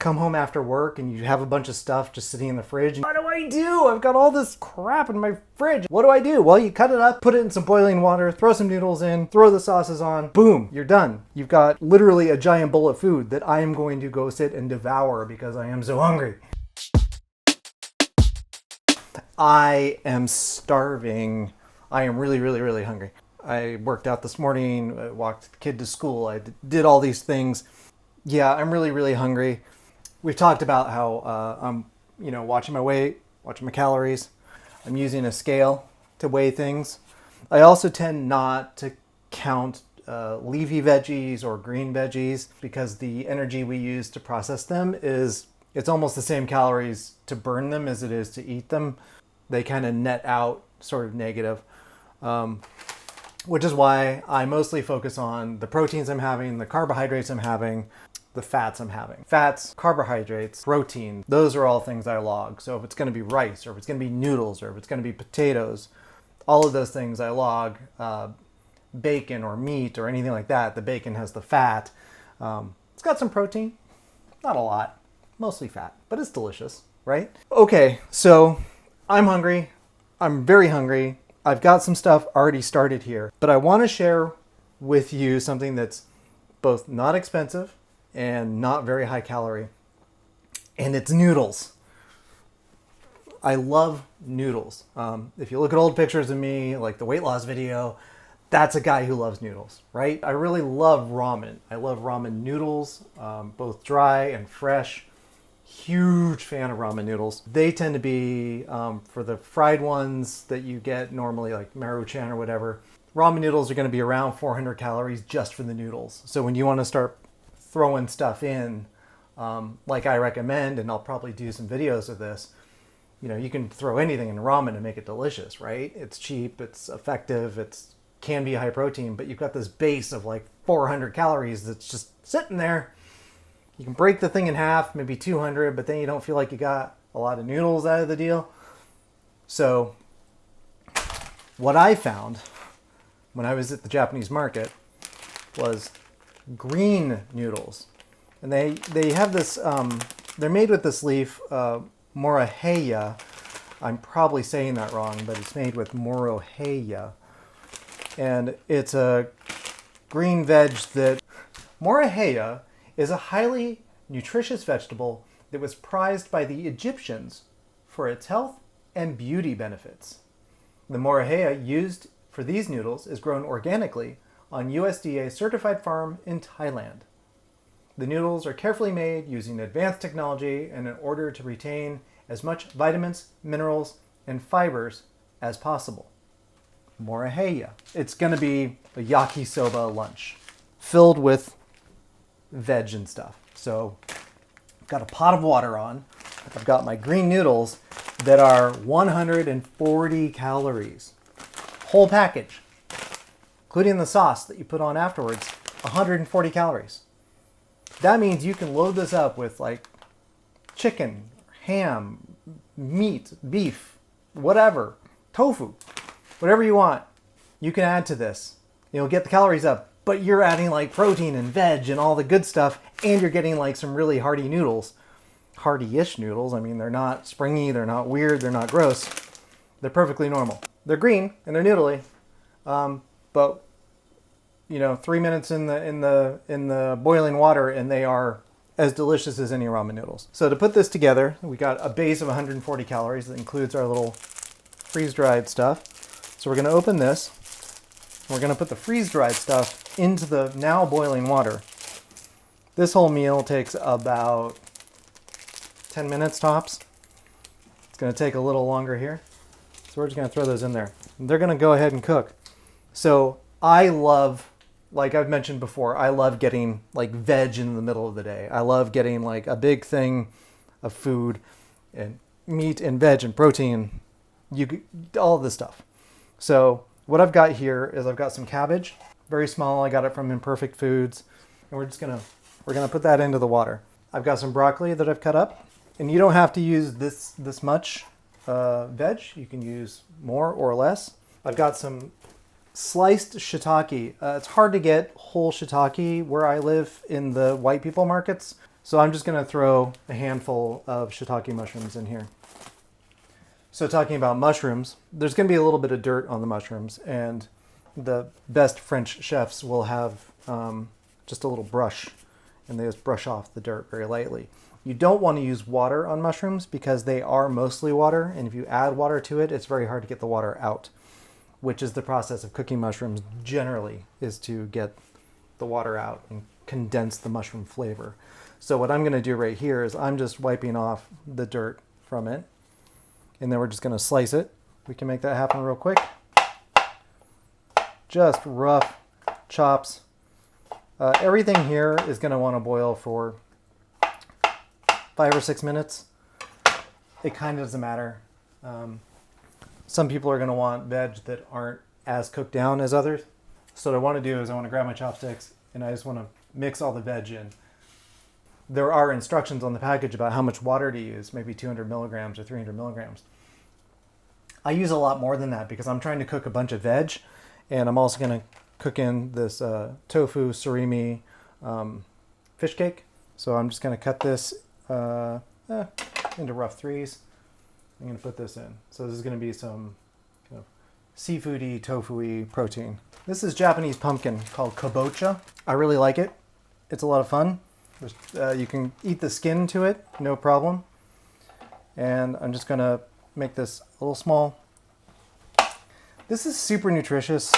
come home after work and you have a bunch of stuff just sitting in the fridge. What do I do? I've got all this crap in my fridge. What do I do? Well, you cut it up, put it in some boiling water, throw some noodles in, throw the sauces on, boom, you're done. You've got literally a giant bowl of food that I am going to go sit and devour because I am so hungry. I am starving. I am really, really, really hungry. I worked out this morning, I walked the kid to school, I did all these things. Yeah, I'm really, really hungry. We've talked about how I'm, watching my weight, watching my calories. I'm using a scale to weigh things. I also tend not to count leafy veggies or green veggies because the energy we use to process them it's almost the same calories to burn them as it is to eat them. They kind of net out sort of negative. Which is why I mostly focus on the proteins I'm having, the carbohydrates I'm having, the fats I'm having. Fats, carbohydrates, protein, those are all things I log. So if it's going to be rice, or if it's going to be noodles, or if it's going to be potatoes, all of those things I log. Bacon or meat or anything like that, the bacon has the fat. It's got some protein, not a lot, mostly fat, but it's delicious, right? Okay, so I'm hungry. I'm very hungry. I've got some stuff already started here, but I want to share with you something that's both not expensive and not very high calorie, and it's noodles. I love noodles. If you look at old pictures of me, like the weight loss video, that's a guy who loves noodles, right? I really love ramen. I love ramen noodles, both dry and fresh. Huge fan of ramen noodles. They tend to be, for the fried ones that you get normally, like Maruchan or whatever, ramen noodles are going to be around 400 calories just for the noodles. So when you want to start throwing stuff in, like I recommend, and I'll probably do some videos of this, you can throw anything in ramen and make it delicious, right? It's cheap, it's effective, can be high protein, but you've got this base of like 400 calories that's just sitting there. You can break the thing in half, maybe 200, but then you don't feel like you got a lot of noodles out of the deal. So what I found when I was at the Japanese market was GreeNoodles. And they have this, they're made with this leaf, Morahea. I'm probably saying that wrong, but it's made with Morahea. And it's a green veg that Morahea is a highly nutritious vegetable that was prized by the Egyptians for its health and beauty benefits. The Morahea used for these noodles is grown organically on USDA certified farm in Thailand. The noodles are carefully made using advanced technology and in order to retain as much vitamins, minerals, and fibers as possible. Morahea. It's going to be a yakisoba lunch filled with veg and stuff. So I've got a pot of water on. I've got my green noodles that are 140 calories. Whole package, including the sauce that you put on afterwards, 140 calories. That means you can load this up with like chicken, ham, meat, beef, whatever, tofu, whatever you want. You can add to this. You'll get the calories up. But you're adding like protein and veg and all the good stuff, and you're getting like some really hearty noodles. Hearty-ish noodles. I mean, they're not springy, they're not weird, they're not gross. They're perfectly normal. They're green and they're noodly. But 3 minutes in the boiling water and they are as delicious as any ramen noodles. So to put this together, we got a base of 140 calories that includes our little freeze-dried stuff. So we're going to open this. We're going to put the freeze-dried stuff into the now boiling water. This whole meal takes about 10 minutes tops. It's going to take a little longer here. So we're just going to throw those in there. They're going to go ahead and cook. So I love, like I've mentioned before, I love getting like veg in the middle of the day. I love getting like a big thing of food and meat and veg and protein, all of this stuff. So what I've got here is I've got some cabbage, very small. I got it from Imperfect Foods, and we're gonna put that into the water. I've got some broccoli that I've cut up, and you don't have to use this much veg. You can use more or less. I've got some sliced shiitake. It's hard to get whole shiitake where I live in the white people markets. So I'm just going to throw a handful of shiitake mushrooms in here. So talking about mushrooms, there's going to be a little bit of dirt on the mushrooms, and the best French chefs will have just a little brush, and they just brush off the dirt very lightly. You don't want to use water on mushrooms because they are mostly water, and if you add water to it, it's very hard to get the water out, which is the process of cooking mushrooms generally, is to get the water out and condense the mushroom flavor. So what I'm going to do right here is I'm just wiping off the dirt from it, and then we're just going to slice it. We can make that happen real quick. Just rough chops. Everything here is going to want to boil for 5 or 6 minutes. It kind of doesn't matter. Some people are going to want veg that aren't as cooked down as others. So what I want to do is I want to grab my chopsticks and I just want to mix all the veg in. There are instructions on the package about how much water to use, maybe 200 milligrams or 300 milligrams. I use a lot more than that because I'm trying to cook a bunch of veg, and I'm also going to cook in this tofu surimi fish cake. So I'm just going to cut this into rough threes. I'm going to put this in. So this is going to be some kind of seafoody, tofu-y protein. This is Japanese pumpkin called kabocha. I really like it. It's a lot of fun. You can eat the skin to it, no problem. And I'm just going to make this a little small. This is super nutritious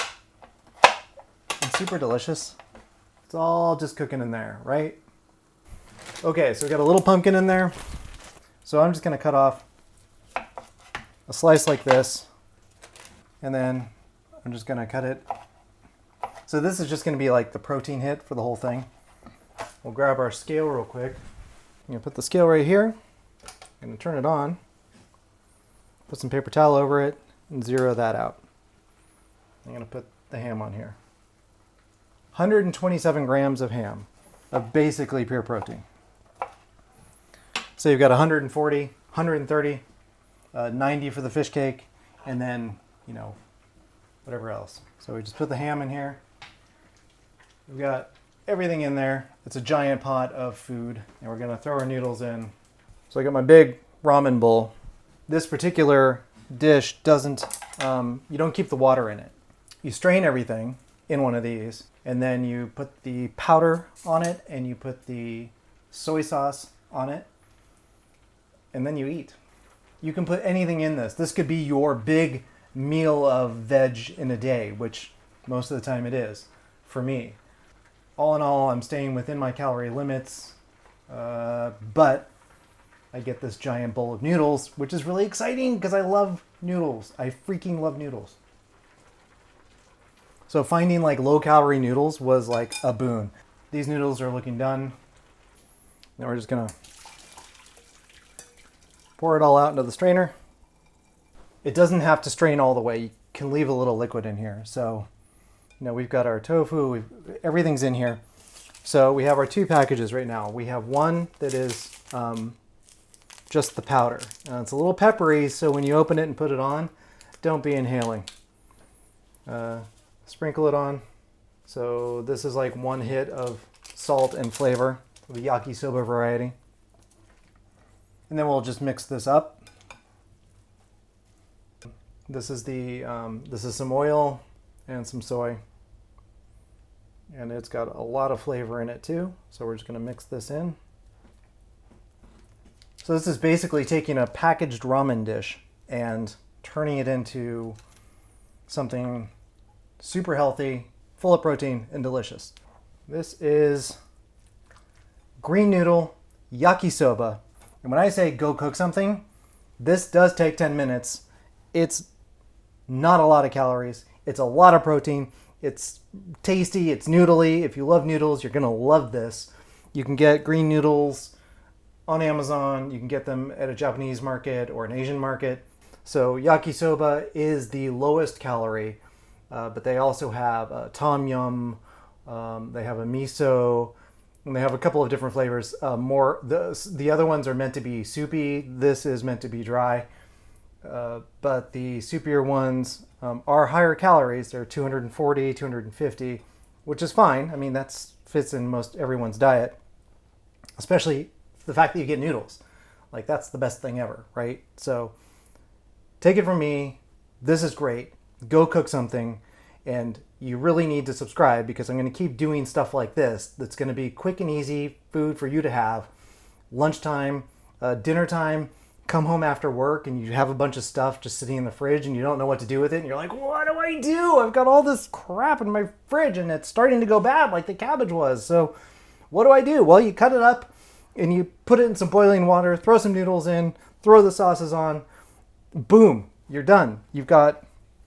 and super delicious. It's all just cooking in there, right? Okay, so we got a little pumpkin in there. So I'm just going to cut off a slice like this, and then I'm just going to cut it. So this is just going to be like the protein hit for the whole thing. We'll grab our scale real quick. I'm going to put the scale right here. I'm going to turn it on. Put some paper towel over it and zero that out. I'm going to put the ham on here. 127 grams of ham, of basically pure protein. So you've got 140, 130, 90 for the fish cake, and then, whatever else. So we just put the ham in here. We've got everything in there. It's a giant pot of food, and we're gonna throw our noodles in. So I got my big ramen bowl. This particular dish doesn't, you don't keep the water in it. You strain everything in one of these, and then you put the powder on it, and you put the soy sauce on it, and then you eat. You can put anything in this. This could be your big meal of veg in a day, which most of the time it is for me. All in all, I'm staying within my calorie limits, but I get this giant bowl of noodles, which is really exciting because I love noodles. I freaking love noodles. So finding like low-calorie noodles was like a boon. These noodles are looking done. Now we're just gonna pour it all out into the strainer. It doesn't have to strain all the way. You can leave a little liquid in here. So, we've got our tofu, everything's in here. So we have our two packages right now. We have one that is just the powder. It's a little peppery, so when you open it and put it on, don't be inhaling. Sprinkle it on. So this is like one hit of salt and flavor, the yakisoba variety. And then we'll just mix this up. This is some oil and some soy. And it's got a lot of flavor in it too. So we're just going to mix this in. So this is basically taking a packaged ramen dish and turning it into something super healthy, full of protein, and delicious. This is GreeNoodle yakisoba. And when I say go cook something, this does take 10 minutes. It's not a lot of calories. It's a lot of protein. It's tasty. It's noodly. If you love noodles, you're going to love this. You can get GreeNoodles on Amazon. You can get them at a Japanese market or an Asian market. So yakisoba is the lowest calorie, but they also have tom yum. They have a miso. And they have a couple of different flavors. The other ones are meant to be soupy. This is meant to be dry. But the soupier ones are higher calories. They're 240, 250, which is fine. I mean, that fits in most everyone's diet. especially the fact that you get noodles. Like, that's the best thing ever, right? So take it from me. This is great. Go cook something. And you really need to subscribe, because I'm going to keep doing stuff like this that's going to be quick and easy food for you to have. Lunchtime, dinner time, come home after work and you have a bunch of stuff just sitting in the fridge and you don't know what to do with it. And you're like, what do I do? I've got all this crap in my fridge and it's starting to go bad like the cabbage was. So what do I do? Well, you cut it up and you put it in some boiling water, throw some noodles in, throw the sauces on. Boom, you're done. You've got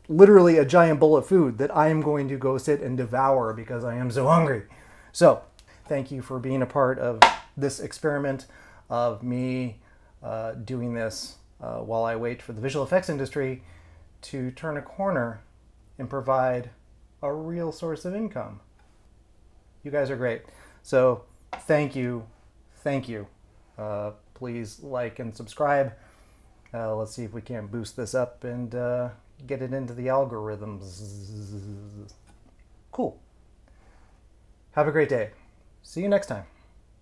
literally a giant bowl of food that I am going to go sit and devour because I am so hungry. So thank you for being a part of this experiment of me doing this while I wait for the visual effects industry to turn a corner and provide a real source of income. You guys are great. So thank you. Thank you. Please like and subscribe. Let's see if we can boost this up and get it into the algorithms. Cool. Have a great day. See you next time.